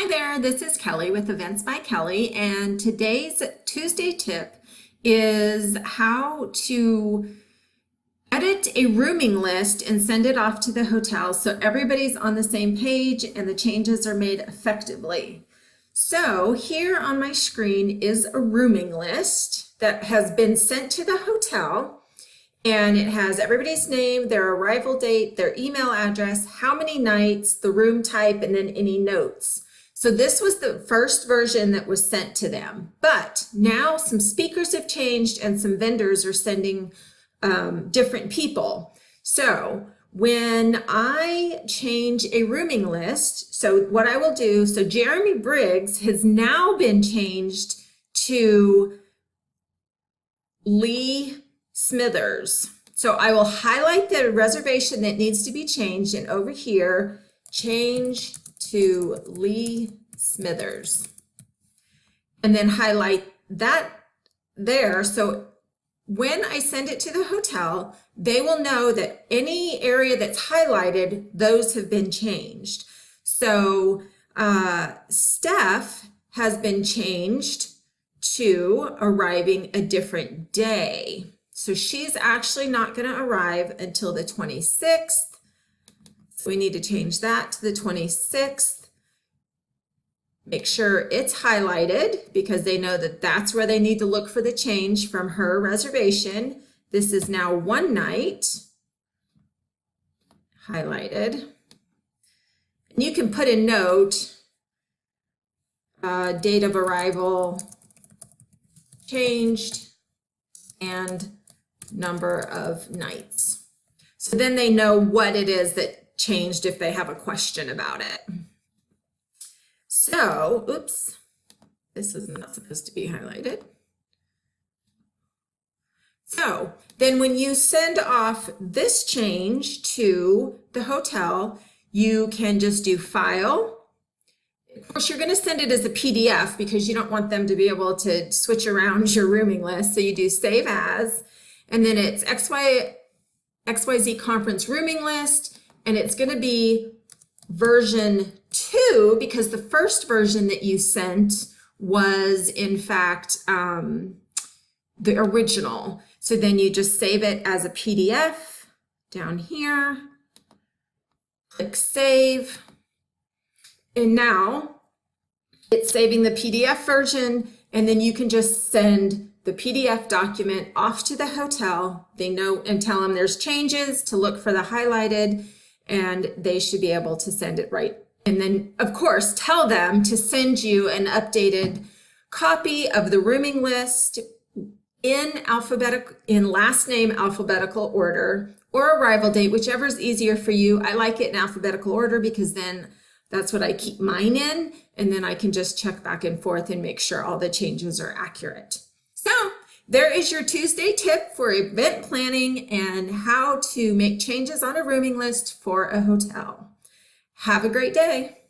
Hi there, this is Kelly with Events by Kelly, and today's Tuesday tip is how to edit a rooming list and send it off to the hotel so everybody's on the same page and the changes are made effectively. So here on my screen is a rooming list that has been sent to the hotel. And it has everybody's name, their arrival date, their email address, how many nights, the room type, and then any notes. So this was the first version that was sent to them. But now some speakers have changed and some vendors are sending different people. So when I change a rooming list, so what I will do, so Jeremy Briggs has now been changed to Lee Smithers. So I will highlight the reservation that needs to be changed, and over here, change to Lee Smithers. And then highlight that there. So when I send it to the hotel, they will know that any area that's highlighted, those have been changed. So Steph has been changed to arriving a different day. So she's actually not going to arrive until the 26th. So we need to change that to the 26th. Make sure it's highlighted because they know that that's where they need to look for the change from her reservation. This is now one night. Highlighted. And you can put a note, date of arrival changed, and number of nights. So then they know what it is that changed if they have a question about it. So, oops, this is not supposed to be highlighted. So then when you send off this change to the hotel, you can just do File. Of course, you're going to send it as a PDF because you don't want them to be able to switch around your rooming list. So you do Save As, and then it's XYZ Conference Rooming List, and it's going to be version 2 because the first version that you sent was, in fact, the original. So then you just save it as a PDF down here, click Save. And now it's saving the PDF version, and then you can just send the PDF document off to the hotel. They know and tell them there's changes to look for the highlighted, and they should be able to send it right. And then, of course, tell them to send you an updated copy of the rooming list in last name alphabetical order or arrival date, whichever is easier for you. I like it in alphabetical order because then that's what I keep mine in, and then I can just check back and forth and make sure all the changes are accurate. So there is your Tuesday tip for event planning and how to make changes on a rooming list for a hotel. Have a great day.